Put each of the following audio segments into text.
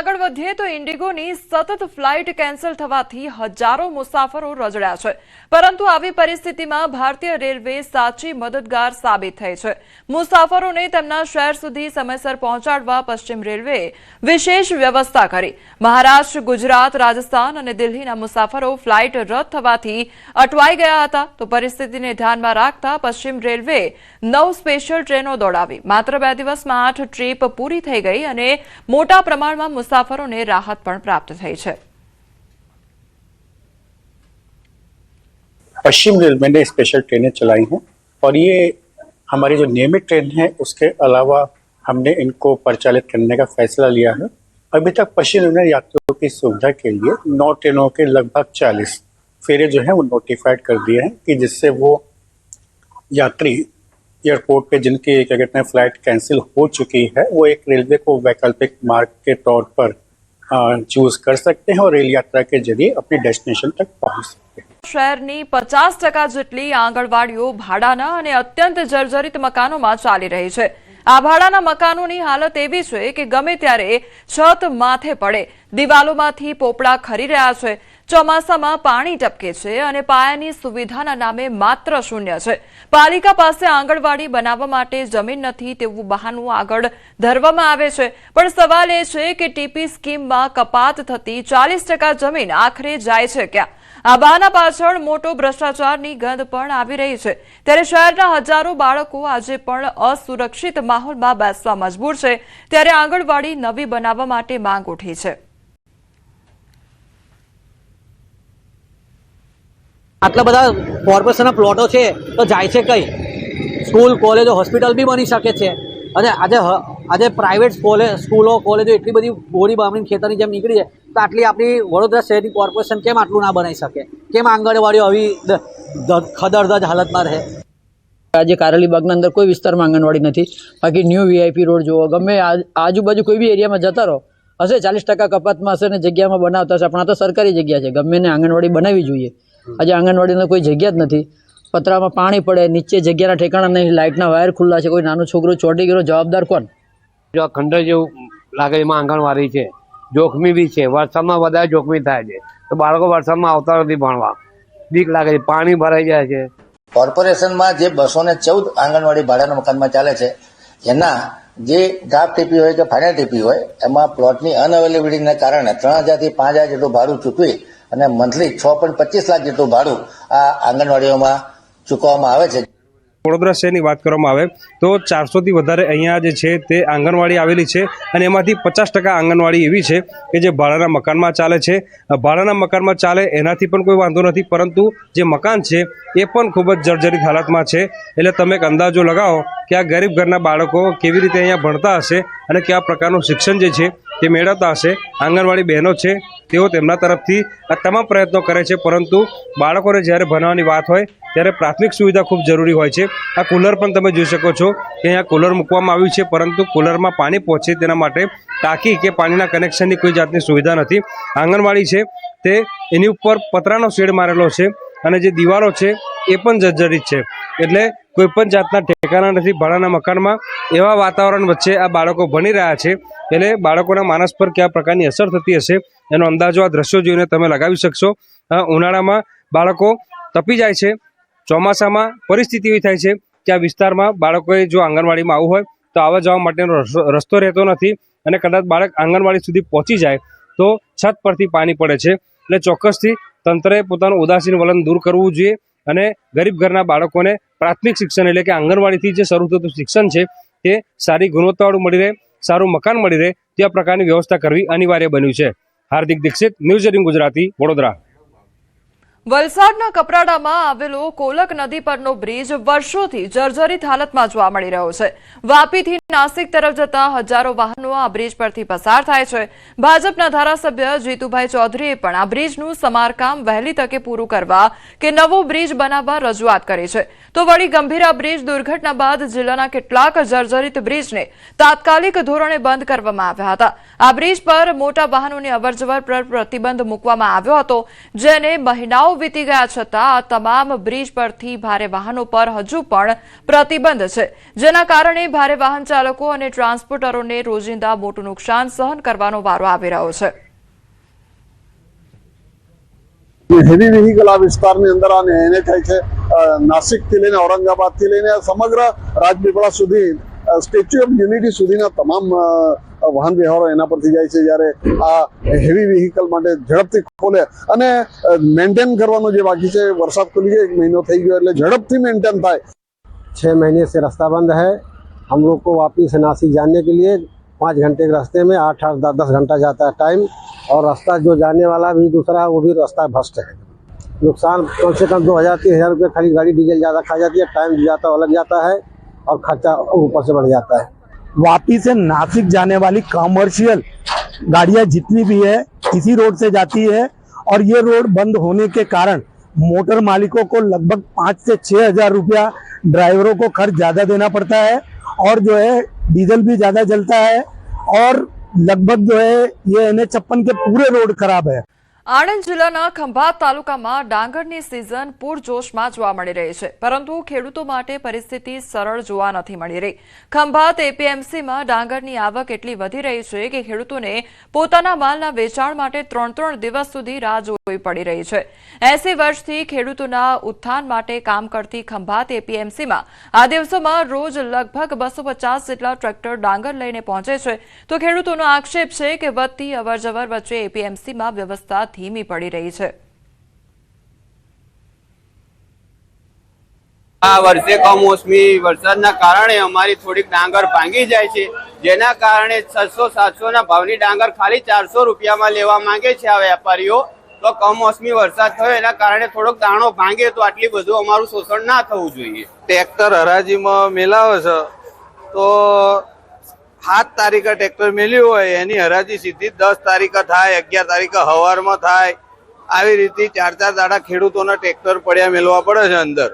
આગળ વધીએ તો ઇન્ડિગોની સતત ફ્લાઇટ કેન્સલ થવાથી હજારો મુસાફરો રજડ્યા છે, પરંતુ આવી પરિસ્થિતિમાં ભારતીય રેલવે સાચી મદદગાર સાબિત થઈ છે। મુસાફરોને તેમના શહેર સુધી સમયસર પહોંચાડવા પશ્ચિમ રેલવેએ વિશેષ વ્યવસ્થા કરી। મહારાષ્ટ્ર, ગુજરાત, રાજસ્થાન અને દિલ્હીના મુસાફરો ફ્લાઇટ રદ થવાથી અટવાઈ ગયા હતા, તો પરિસ્થિતિને ધ્યાનમાં રાખતા પશ્ચિમ રેલવેએ 9 સ્પેશિયલ ટ્રેનો દોડાવી। માત્ર 2 દિવસમાં 8 ટ્રીપ પૂરી થઈ ગઈ અને મોટા પ્રમાણમાં मुसाफरों ने राहत पण प्राप्त थई है। पश्चिम रेलवे ने स्पेशल ट्रेनें चलाई हैं और ये हमारी जो नियमित ट्रेन है उसके अलावा हमने इनको परिचालित करने का फैसला लिया है। अभी तक पश्चिम रेलवे ने यात्रियों की सुविधा के लिए 9 ट्रेनों के लगभग 40 फेरे जो है वो नोटिफाइड कर दिए हैं कि जिससे वो यात्री एयरपोर्ट पे जिनकी क्या कहते हैं फ्लाइट कैंसिल हो चुकी है वो एक रेलवे को वैकल्पिक मार्ग के तौर पर चूज कर सकते हैं और रेल यात्रा के जरिए अपने डेस्टिनेशन तक पहुंच सकते हैं। शहरनी 50% જેટલી આંગણવાડીઓ ભાડાના અને અત્યંત જર્જરિત મકાનોમાં ચાલી રહી છે। આ ભાડાના મકાનોની હાલત એવી છે કે ગમે ત્યારે છત માથે પડે, દિવાલોમાંથી પોપડા ખરી રહ્યા છે, ચોમાસામાં પાણી ટપકે છે અને પાયાની સુવિધાના નામે માત્ર શૂન્ય છે। પાલિકા પાસે આંગણવાડી બનાવવા માટે જમીન નથી તેવું બહાનું આગળ ધરવામાં આવે છે, પણ સવાલ એ છે કે ટીપી સ્કીમમાં કપાત થતી 40% જમીન આખરે જાય છે ક્યાં? આ બહાના પાછળ મોટો ભ્રષ્ટાચારની ગંધ પણ આવી રહી છે। ત્યારે શહેરના હજારો બાળકો આજે પણ અસુરક્ષિત માહોલમાં બેસવા મજબૂર છે, ત્યારે આંગણવાડી નવી બનાવવા માટે માંગ ઉઠી છે। આટલા બધા કોર્પોરેશનના પ્લોટો છે તો જાય છે કઈ? સ્કૂલ, કોલેજો, હોસ્પિટલ બી બની શકે છે અને આજે પ્રાઇવેટ સ્કૂલો, કોલેજો એટલી બધી બોરી બામણી ખેતરની જેમ નીકળી છે, તો આટલી આપણી વડોદરા શહેરની કોર્પોરેશન કેમ આટલું ના બનાવી શકે? કેમ આંગણવાડીઓ આવી ખદરદજ હાલતમાં રહે? આજે કારેલીબાગના અંદર કોઈ વિસ્તારમાં આંગણવાડી નથી। બાકી ન્યૂ વીઆઈપી રોડ જુઓ, ગમે આજુબાજુ કોઈ બી એરિયામાં જતા રહો, હશે 40% કપાતમાં હશે ને જગ્યામાં બનાવતા હશે, પણ આ તો સરકારી જગ્યા છે, ગમે એને આંગણવાડી બનાવવી જોઈએ। આજે આંગણવાડીને કોઈ જગ્યા જ નથી, પતરામાં પાણી પડે, નીચે જગ્યાના ઠેકાણા નહીં, લાઇટના વાયર ખુલ્લા છે, કોઈ નાનું છોકરો ચોંટી ગયો, જવાબદાર કોણ? જો ખંડર જેવું લાગે એમાં આંગણવાડી છે, જોખમી બી છે, વરસાદમાં વધારે જોખમી થાય છે, તો બાળકો વરસાદમાં આવતા નથી ભણવા, બીક લાગે છે, પાણી ભરાઈ જાય છે। કોર્પોરેશનમાં જે 214 આંગણવાડી ભાડાના મકાનમાં ચાલે છે એના જે ડ્રાફ્ટ ટીપી હોય કે ફાઇનલ ટીપી હોય એમાં પ્લોટની અનઅવેલેબિલિટીના કારણે 3000 થી 5000 જેટલું ભાડું ચૂકવી અને મંથલી 6.25 લાખ જેટલું ભાડું આ આંગણવાડીઓમાં ચૂકવવામાં આવે છે। વડોદરા શહેરની વાત કરવામાં આવે તો 400 થી વધારે અહીંયા જે છે તે આંગણવાડી આવેલી છે અને એમાંથી 50% આંગણવાડી એવી છે કે જે ભાડાના મકાનમાં ચાલે છે। ભાડાના મકાનમાં ચાલે એનાથી પણ કોઈ વાંધો નથી, પરંતુ જે મકાન છે એ પણ ખૂબ જ જર્જરિત હાલતમાં છે। એટલે તમે એક અંદાજો લગાવો કે આ ગરીબ ઘરના બાળકો કેવી રીતે અહીંયા ભણતા હશે અને કયા પ્રકારનું શિક્ષણ જે છે તે મેળવતા હશે। આંગણવાડી બહેનો છે તેઓ તેમના તરફથી આ તમામ પ્રયત્નો કરે છે, પરંતુ બાળકોને જ્યારે ભણવાની વાત હોય ત્યારે પ્રાથમિક સુવિધા ખૂબ જરૂરી હોય છે। આ કુલર પણ તમે જોઈ શકો છો કે અહીંયા કુલર મૂકવામાં આવ્યું છે, પરંતુ કુલરમાં પાણી પહોંચે તેના માટે ટાંકી કે પાણીના કનેક્શનની કોઈ જાતની સુવિધા નથી। આંગણવાડી છે તે એની ઉપર પતરાનો શેડ મારેલો છે અને જે દિવાલો છે એ પણ જર્જરિત છે, એટલે કોઈ પણ જાતના ઠેકાણા નથી ભાડાના મકાનમાં। એવા વાતાવરણ વચ્ચે આ બાળકો ભણી રહ્યા છે, એટલે બાળકોના માનસ પર કયા પ્રકારની અસર થતી હશે એનો અંદાજો આ દ્રશ્યો જોઈને તમે લગાવી શકશો। ઉનાળામાં બાળકો તપી જાય છે, ચોમાસામાં પરિસ્થિતિ એવી થાય છે કે આ વિસ્તારમાં બાળકોએ જો આંગણવાડીમાં આવવું હોય તો આવવા જવા માટેનો રસ્તો રહેતો નથી અને કદાચ બાળક આંગણવાડી સુધી પહોંચી જાય તો છત પરથી પાણી પડે છે। એટલે ચોક્કસથી તંત્રએ પોતાનું ઉદાસીન વલણ દૂર કરવું જોઈએ અને ગરીબ ઘરના બાળકોને પ્રાથમિક શિક્ષણ એટલે કે આંગણવાડીથી જે શરૂ થતું શિક્ષણ છે તે સારી ગુણવત્તાવાળું મળી રહે, સારું મકાન મળી રહે તે પ્રકારની વ્યવસ્થા કરવી અનિવાર્ય બન્યું છે। હાર્દિક દીક્ષિત, ન્યૂઝ 18 ગુજરાતી, વડોદરા। વલસાડના કપરાડામાં આવેલો કોલક નદી પરનો બ્રિજ વર્ષોથી જર્જરિત હાલતમાં જોવા મળી રહ્યો છે। વાપીથી નાસિક તરફ જતા હજારો વાહનો આ બ્રિજ પરથી પસાર થાય છે। ભાજપના ધારાસભ્ય જીતુભાઈ ચૌધરીએ પણ આ બ્રિજનું સમારકામ વહેલી તકે પૂરું કરવા કે નવો બ્રિજ બનાવવા રજૂઆત કરી છે, તો વળી ગંભીરા બ્રિજ દુર્ઘટના બાદ જિલ્લાના કેટલાક જર્જરિત બ્રિજને તાત્કાલિક ધોરણે બંધ કરવામાં આવ્યા હતા। આ બ્રિજ પર મોટા વાહનોની અવરજવર પર પ્રતિબંધ મૂકવામાં આવ્યો હતો, જેને મહિનાઓ મહિનાઓ વીતી ગયા છતાં આ તમામ બ્રિજ પરથી ભારે વાહનો પર હજુ પણ પ્રતિબંધ છે, જેના કારણે ભારે વાહન ચાલકો અને ટ્રાન્સપોર્ટરોને રોજિંદા મોટું નુકસાન સહન કરવાનો વારો આવી રહ્યો છે. હેવી વ્હીકલ આ વિસ્તારની અંદર આ NH છે. નાસિકથી લઈને ઔરંગાબાદથી લઈને સમગ્ર રાજપીપળા સુધી સ્ટેચ્યુ ઓફ યુનિટી સુધીના તમામ વાહન વ્યવહારો એના પરથી જાય છે. જ્યારે આ હેવી વ્હીકલ માટે ઝડપથી ખોલે અને મેન્ટેન કરવાનું જે બાકી છે, વરસાદ ખુલી ગયો 1 મહિનો થઈ ગયો એટલે ઝડપથી મેન્ટેન થાય. 6 महीने से रास्ता बंद है. हम लोग को वापिस नासिक जाने के लिए 5 घंटे के रास्ते में 8-8 10 घंटा जाता है टाइम, और रास्ता जो जाने वाला भी दूसरा वो भी रास्ता भ्रष्ट है. नुकसान कम से कम 2000-3000 रुपये खाली गाड़ी डीजल ज़्यादा खा जाती है, टाइम जाता अलग जाता है और खर्चा ऊपर से बढ़ जाता है. वापी से नासिक जाने वाली कमर्शियल गाड़ियां जितनी भी है इसी रोड से जाती है, और ये रोड बंद होने के कारण मोटर मालिकों को लगभग 5 से 6 हज़ार रुपया ड्राइवरों को खर्च ज़्यादा देना पड़ता है, और जो है डीजल भी ज़्यादा जलता है, और लगभग जो है ये NH-56 के पूरे रोड खराब है. આણંદ જિલ્લાના ખંભાત તાલુકામાં ડાંગરની સિઝન પૂરજોશમાં જોવા મળી રહી છે, પરંતુ ખેડૂતો માટે પરિસ્થિતિ સરળ જોવા નથી મળી રહી. ખંભાત APMCમાં ડાંગરની આવક એટલી વધી રહી છે કે ખેડૂતોને પોતાના માલના વેચાણ માટે 3-3 દિવસ સુધી રાહ જોવી પડી રહી છે. 80 વર્ષથી ખેડૂતોના ઉત્થાન માટે કામ કરતી ખંભાત APMCમાં આ દિવસોમાં રોજ લગભગ 250 જેટલા ટ્રેક્ટર ડાંગર લઈને પહોંચે છે, તો ખેડૂતોનો આક્ષેપ છે કે વધતી અવરજવર વચ્ચે APMCમાં વ્યવસ્થા ધીમી પડી રહી છે. આ વર્ષે કમોસમી વરસાદના કારણે અમારી થોડીક ડાંગર ભાંગી જાય છે, જેના કારણે 600-700 ના ભાવની ડાંગર ખાલી 400 રૂપિયામાં લેવા માંગે છે આ વેપારીઓ. તો કમોસમી વરસાદ થયો એના કારણે થોડોક દાણો ભાંગે તો આટલી બધું અમારું શોષણ ના થવું જોઈએ. ટ્રેક્ટર હરાજીમાં મેલાવે છે તો 7 તારીખે ટ્રેક્ટર મેલ્યું હોય એની હરાજી સીધી 10 તારીખે થાય, 11 તારીખે સવારમાં થાય. આવી રીતે 4-4 દાડા ખેડૂતોના ટ્રેક્ટર પડ્યા મેળવા પડે છે અંદર.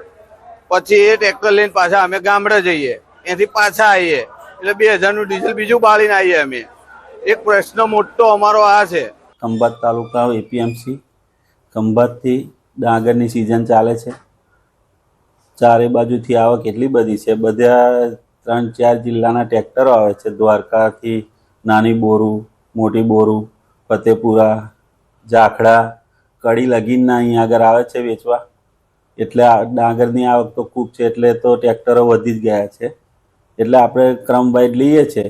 પછી એ ટ્રેક્ટર લઈને પાછા અમે ગામડે જઈએ, એથી પાછા આવીએ એટલે 2000 નું ડીઝલ બીજું બાળીને આવીએ અમે. એક પ્રશ્ન મોટો અમારો આ છે. ખંભાત તાલુકા APMC ખંભાતથી ડાંગરની સિઝન ચાલે છે. ચારે બાજુથી આવક એટલી બધી છે, બધા 3-4 જિલ્લાના ટ્રેક્ટરો આવે છે. દ્વારકાથી નાની બોરું, મોટી બોરું, ફતેપુરા, જાખડા, કડી લગીનના અહીંયા આગળ આવે છે વેચવા. એટલે ડાંગરની આવક તો ખૂબ છે, એટલે તો ટ્રેક્ટરો વધી જ ગયા છે. એટલે આપણે ક્રમ વાઇઝ લઈએ છીએ.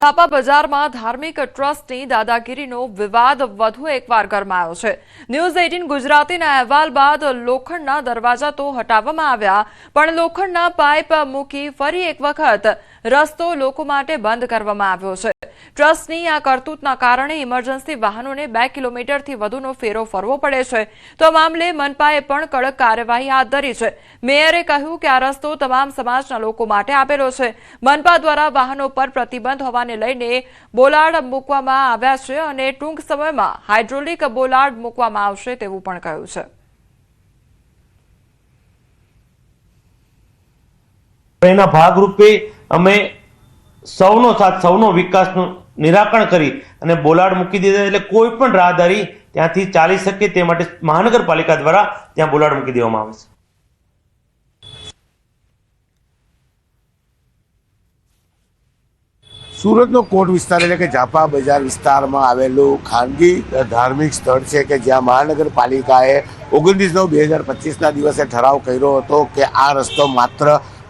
થાપા બજારમાં ધાર્મિક ટ્રસ્ટની દાદાગીરીનો વિવાદ વધુ એકવાર ગરમાયો છે. ન્યૂઝ 18 ગુજરાતીના અહેવાલ બાદ લોખંડના દરવાજા તો હટાવવામાં આવ્યા, પણ લોખંડના પાઇપ મૂકી ફરી એક વખત રસ્તો લોકો માટે બંધ કરવામાં આવ્યો છે. ટ્રસ્ટની આ કરતૂતના કારણે ઇમરજન્સી વાહનોને 2 કિલોમીટરથી વધુનો ફેરો ફરવો પડે છે. તો મામલે મનપાએ પણ કડક કાર્યવાહી હાથ ધરી છે. મેયરે કહ્યું કે આ રસ્તો તમામ સમાજના લોકો માટે આપેલો છે. મનપા દ્વારા વાહનો પર પ્રતિબંધ હોવાને લઈને બોલાર્ડ મૂકવામાં આવ્યા છે, અને ટૂંક સમયમાં હાઇડ્રોલિક બોલાર્ડ મૂકવામાં આવશે તેવું પણ કહ્યું છે. એના ભાગરૂપે અમે સૌનો સાથ, સૌનો વિકાસનું નિરાકરણ કરી અને બોલાર્ડ મૂકી દીધા, એટલે કોઈ પણ રાહદારી ત્યાંથી ચાલી શકે તે માટે મહાનગરપાલિકા દ્વારા ત્યાં બોલાર્ડ મૂકી દેવામાં આવે છે. સુરતનો કોટ વિસ્તાર એટલે કે ઝાપા બજાર વિસ્તારમાં આવેલું ખાનગી ધાર્મિક સ્થળ છે કે જ્યાં મહાનગરપાલિકાએ 29/9/2025ના દિવસે ઠરાવ કર્યો હતો કે આ રસ્તો માત્ર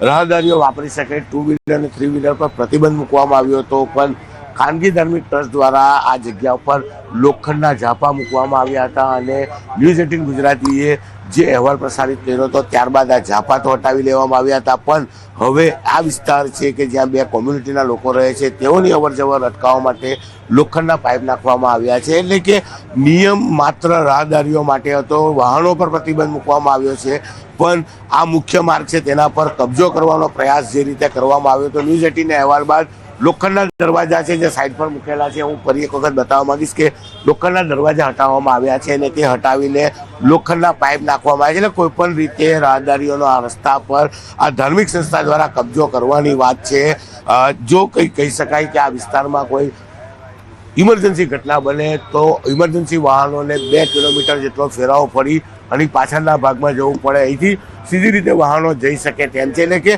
રાહદારીઓ વાપરી શકે. 2 વ્હીલર અને 3 વ્હીલર પર પ્રતિબંધ મૂકવામાં આવ્યો હતો, પણ ખાનગી ધાર્મિક ટ્રસ્ટ દ્વારા આ જગ્યા ઉપર લોખંડના ઝાપા મૂકવામાં આવ્યા હતા. અને ન્યૂઝ 18 ગુજરાતીએ જે અહેવાલ પ્રસારિત કર્યો હતો ત્યારબાદ આ ઝાપા તો હટાવી લેવામાં આવ્યા હતા, પણ હવે આ વિસ્તાર છે કે જ્યાં 2 કોમ્યુનિટીના લોકો રહે છે તેઓની અવરજવર અટકાવવા માટે લોખંડના પાઇપ નાખવામાં આવ્યા છે. એટલે કે નિયમ માત્ર રાહદારીઓ માટે હતો, વાહનો પર પ્રતિબંધ મૂકવામાં આવ્યો છે, પણ આ મુખ્ય માર્ગ છે તેના પર કબજો કરવાનો પ્રયાસ જે રીતે કરવામાં આવ્યો હતો. ન્યૂઝ 18ના અહેવાલ બાદ લોખંડના દરવાજા છે જે સાઈડ પર મૂકેલા છે, હું ફરી એક વખત બતાવવા માંગીશ કે લોખંડના દરવાજા હટાવવામાં આવ્યા છે અને તે હટાવીને લોખંડના પાઇપ નાખવામાં આવ્યા છે. એટલે કોઈ પણ રીતે રાહદારીઓનો આ રસ્તા પર આ ધાર્મિક સંસ્થા દ્વારા કબજો કરવાની વાત છે. જો કંઈ કહી શકાય કે આ વિસ્તારમાં કોઈ ઇમરજન્સી ઘટના બને તો ઇમરજન્સી વાહનોને 2 કિલોમીટર જેટલો ફેરાવો ફરી અને પાછળના ભાગમાં જવું પડે, અહીંથી સીધી રીતે વાહનો જઈ શકે તેમ છે. એટલે કે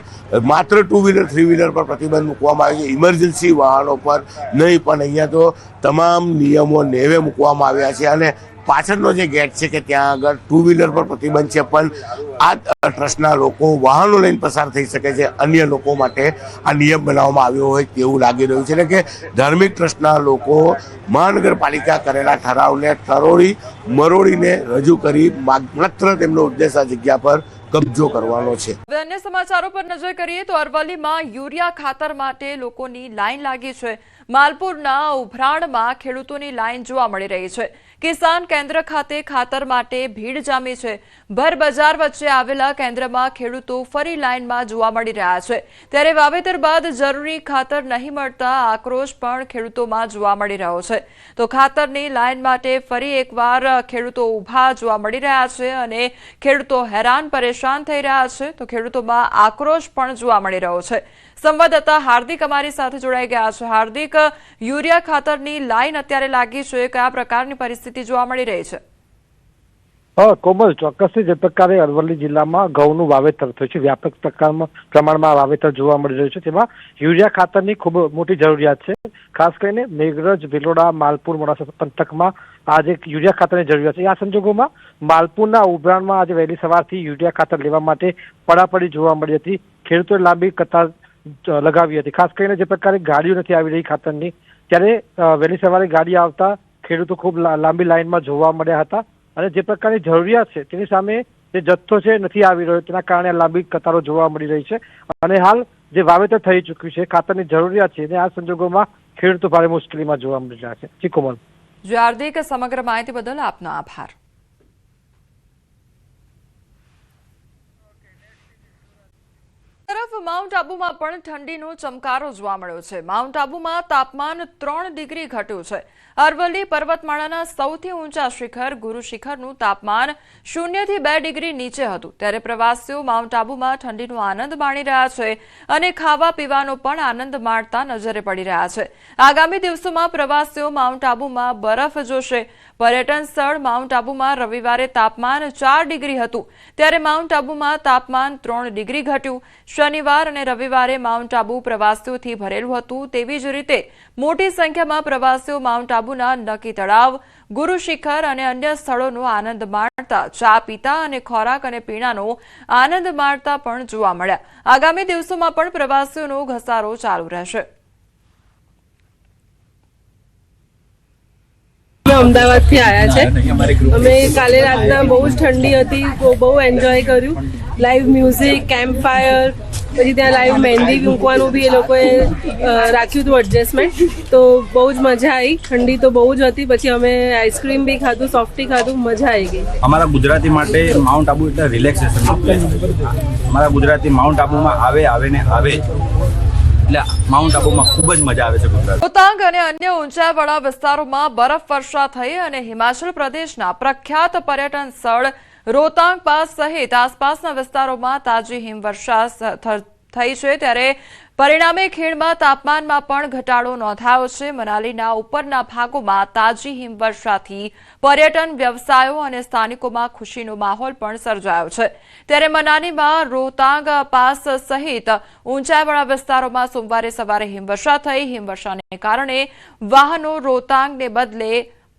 માત્ર 2 વ્હીલર 3 વ્હીલર પર પ્રતિબંધ મૂકવામાં આવ્યો છે, ઇમરજન્સી વાહનો પર નહીં. પણ અહીંયા તો તમામ નિયમો નેવે મૂકવામાં આવ્યા છે. અને પાછળનો જે ગેટ છે કે ત્યાં આગળ 2 વ્હીલર પર પ્રતિબંધ છે, પણ આ ટ્રસ્ટના લોકો વાહનો લઈને પસાર થઈ શકે છે. અન્ય લોકો માટે આ નિયમ બનાવવામાં આવ્યો હોય તેવું લાગી રહ્યું છે. એટલે કે ધાર્મિક ટ્રસ્ટના લોકો મહાનગરપાલિકા કરેલા ઠરાવને મરોડીને રજૂ કરી માત્ર તેમનો ઉદ્દેશ આ જગ્યા પર કબજો કરવાનો છે. હવે અન્ય સમાચારો પર નજર કરીએ તો અરવલ્લીમાં યુરિયા ખાતર માટે લોકોની લાઈન લાગી છે. માલપુરના ઉભરાણમાં ખેડૂતોની લાઈન જોવા મળી રહી છે. કિસાન કેન્દ્ર ખાતે ખાતર માટે ભીડ જામી છે. ભર બજાર વચ્ચે આવેલા કેન્દ્રમાં ખેડૂતો ફરી લાઈનમાં જોવા મળી રહ્યા છે. ત્યારે વાવેતર બાદ જરૂરી ખાતર નહીં મળતા આક્રોશ પણ ખેડૂતોમાં જોવા મળી રહ્યો છે. તો ખાતરની લાઈન માટે ફરી એકવાર ખેડૂતો ઊભા જોવા મળી રહ્યા છે અને ખેડૂતો હેરાન પરેશાન થઈ રહ્યા છે. તો ખેડૂતોમાં આક્રોશ પણ જોવા મળી રહ્યો છે. સંવાદદાતા હાર્દિક અમારી સાથે જોડાઈ ગયા છે. હાર્દિક, યુરિયા ખાતરની લાઈન અત્યારે લાગી છે, કયા પ્રકારની પરિસ્થિતિ જોવા મળી રહી છે? કોમલ, ચોક્કસથી જે પ્રકારે અરવલ્લી જિલ્લામાં ઘઉંનું વાવેતર થયું છે, વ્યાપક પ્રમાણમાં વાવેતર જોવા મળી રહ્યું છે, તેમાં યુરિયા ખાતરની ખૂબ મોટી જરૂરિયાત છે. ખાસ કરીને મેઘરજ, ભિલોડા, માલપુર, મોડાસા પંથકમાં આજે યુરિયા ખાતરની જરૂરિયાત છે. આ સંજોગોમાં માલપુરના ઉભરાણમાં આજે વહેલી સવારથી યુરિયા ખાતર લેવા માટે પડાપડી જોવા મળી હતી. ખેડૂતોએ લાંબી કતાર લગાવી હતી. ખાસ કરીને જે પ્રકારે ગાડીઓ નથી આવી રહી ખાતરની, ત્યારે વહેલી સવારે ગાડી આવતા ખેડૂતો ખૂબ લાંબી લાઈનમાં જોવા મળ્યા હતા. અને જે પ્રકારની જરૂરિયાત છે તેની સામે જે જથ્થો છે નથી આવી રહ્યો, તેના કારણે લાંબી કતારો જોવા મળી રહી છે. અને હાલ જે વાવેતર થઈ ચૂક્યું છે, ખાતરની જરૂરિયાત છે, અને આ સંજોગોમાં ખેડૂતો ભારે મુશ્કેલીમાં જોવા મળી રહ્યા છે. જી કોમલ. હાર્દિક, સમગ્ર માહિતી બદલ આપનો આભાર. તરફ માઉન્ટ આબુમાં પણ ઠંડીનો ચમકારો જોવા મળ્યો છે. માઉન્ટ આબુમાં તાપમાન 3 ડિગ્રી ઘટ્યું છે. અરવલ્લી પર્વતમાળાના સૌથી ઊંચા શિખર ગુરુ શિખરનું તાપમાન 0 થી 2 ડિગ્રી નીચે હતું. ત્યારે પ્રવાસીઓ માઉન્ટ આબુમાં ઠંડીનો આનંદ માણી રહ્યા છે અને ખાવા પીવાનો પણ આનંદ માણતા નજરે પડી રહ્યા છે. આગામી દિવસોમાં પ્રવાસીઓ માઉન્ટ આબુમાં બરફ જોશે. પર્યટન સ્થળ માઉન્ટ આબુમાં રવિવારે તાપમાન 4 ડિગ્રી હતું, ત્યારે માઉન્ટ આબુમાં તાપમાન 3 ડિગ્રી ઘટ્યું. શનિવાર અને રવિવારે માઉન્ટ આબુ પ્રવાસીઓથી ભરેલું હતું. તેવી જ રીતે મોટી સંખ્યામાં પ્રવાસીઓ માઉન્ટ આબુના નકી તળાવ, ગુરુ શિખર અને અન્ય સ્થળોનો આનંદ માણતા, ચા પીતા અને ખોરાક અને પીણાનો આનંદ માણતા પણ જોવા મળ્યા. આગામી દિવસોમાં પણ પ્રવાસીઓનો ઘસારો ચાલુ રહેશે. અમદાવાદથી આવ્યા છે. અમે કાલે રાતના બહુ જ ઠંડી હતી, બહુ એન્જોય કર્યું. લાઈવ મ્યુઝિક, કેમ્પ ફાયર, પછી ત્યાં લાઈવ મહેંદી મૂકવાનું બી એ લોકોએ રાખ્યું હતું એડજસ્ટમેન્ટ. તો બહુ જ મજા આવી. ઠંડી તો બહુ જ હતી. પછી અમે આઈસ્ક્રીમ બી ખાધું, સોફ્ટી ખાધું, મજા આવી ગઈ. અમારા ગુજરાતી માટે માઉન્ટ આબુ એટલે રિલેક્સેશનનો પ્લેસ. અમારા ગુજરાતી માઉન્ટ આબુમાં આવે ને આવે એટલે માઉન્ટ આબુમાં ખૂબ જ મજા આવે છે. રોહતાંગ અને અન્ય ઊંચાઈવાળા વિસ્તારોમાં બરફ વર્ષા થઈ અને હિમાચલ પ્રદેશના પ્રખ્યાત પર્યટન સ્થળ રોહતાંગ પાસ સહિત આસપાસના વિસ્તારોમાં તાજી હિમવર્ષા થઈ છે. ત્યારે પરિણામે ખીણમાં તાપમાનમાં પણ ઘટાડો નોંધાયો છે. મનાલીના ઉપરના ભાગોમાં તાજી હિમવર્ષાથી પર્યટન વ્યવસાયો અને સ્થાનિકોમાં ખુશીનો માહોલ પણ સર્જાયો છે. ત્યારે મનાલીમાં રોહતાંગ પાસ સહિત ઊંચાઈવાળા વિસ્તારોમાં સોમવારે સવારે હિમવર્ષા થઈ. હિમવર્ષાને કારણે વાહનો રોહતાંગને બદલે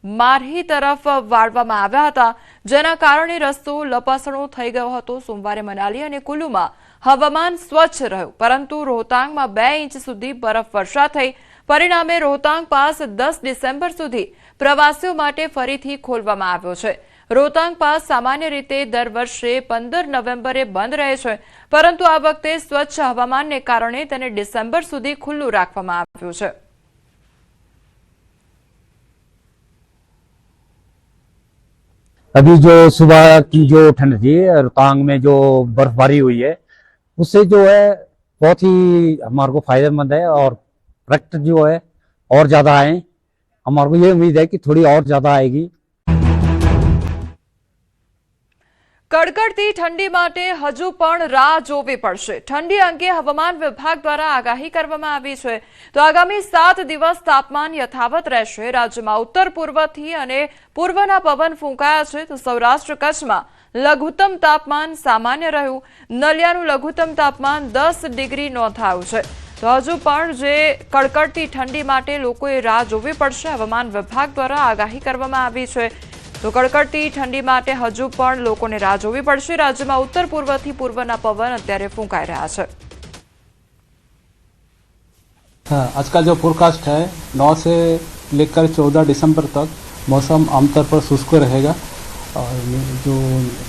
મારહી તરફ વાળવામાં આવ્યા હતા, જેના કારણે રસ્તો લપસણો થઈ ગયો હતો. સોમવારે મનાલી અને કુલુમાં હવામાન સ્વચ્છ રહ્યું, પરંતુ રોહતાંગમાં 2 ઇંચ સુધી બરફ વર્ષા થઈ. પરિણામે રોહતાંગ પાસ 10 ડિસેમ્બર સુધી પ્રવાસીઓ માટે ફરીથી ખોલવામાં આવ્યો છે. રોહતાંગ પાસ સામાન્ય રીતે દર વર્ષે 15 નવેમ્બરે બંધ રહે છે, પરંતુ આ વખતે સ્વચ્છ હવામાનને કારણે તેને ડિસેમ્બર સુધી ખુલ્લું રાખવામાં આવ્યું છે. अभी जो सुबह की जो ठंड थी, रोहतांग में जो बर्फबारी हुई है, उससे जो है बहुत ही हमारे को फायदेमंद है और पर्यटक जो है और ज़्यादा आए. हमारे को ये उम्मीद है कि थोड़ी और ज़्यादा आएगी. કડકડતી ઠંડી માટે હજુ પણ રાહ જોવી પડશે. ઠંડી અંગે હવામાન વિભાગ દ્વારા આગાહી કરવામાં આવી છે. તો આગામી 7 દિવસ તાપમાન યથાવત રહેશે. રાજ્યમાં ઉત્તર પૂર્વથી અને પૂર્વના પવન ફૂંકાયા છે. તો સૌરાષ્ટ્ર કચ્છમાં લઘુત્તમ તાપમાન સામાન્ય રહ્યું. નલિયાનું લઘુત્તમ તાપમાન 10 ડિગ્રી નોંધાયું છે. તો હજુ પણ જે કડકડતી ઠંડી માટે લોકોએ રાહ જોવી પડશે. હવામાન વિભાગ દ્વારા આગાહી કરવામાં આવી છે. તો કડકડતી ઠંડી માટે હજુ પણ લોકોને રાહ જોવી પડશે. રાજ્યમાં ઉત્તર પૂર્વથી પૂર્વના પવન અત્યારે ફૂંકાઈ રહ્યા છે. आज का जो फोरकास्ट है 9 से लेकर 14 दिसंबर तक मौसम आमतौर पर शुष्क रहेगा और जो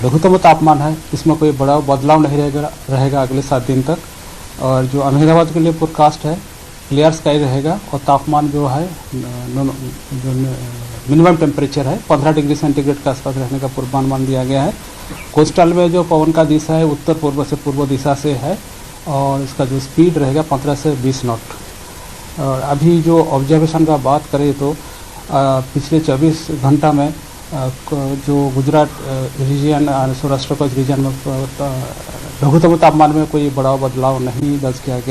लघुत्तम तापमान है इसमें कोई बड़ा बदलाव नहीं रहेगा अगले 7 दिन तक। और जो अहमदाबाद के लिए फोरकास्ट है क्लियर स्काई रहेगा और तापमान जो है जो मिनिमम टेम्परेचर है 15 डिग्री सेंटीग्रेड के आसपास रहने का पूर्वानुमान दिया गया है। कोस्टल में जो पवन का दिशा है उत्तर पूर्व से पूर्व दिशा से है और इसका जो स्पीड रहेगा 15 से 20 नॉट। और अभी जो ऑब्जर्वेशन का बात करें तो पिछले 24 घंटा में जो गुजरात रीजन सौराष्ट्र कच्छ रीजन में लघुत्तम तापमान में कोई बड़ा बदलाव नहीं दर्ज किया गया।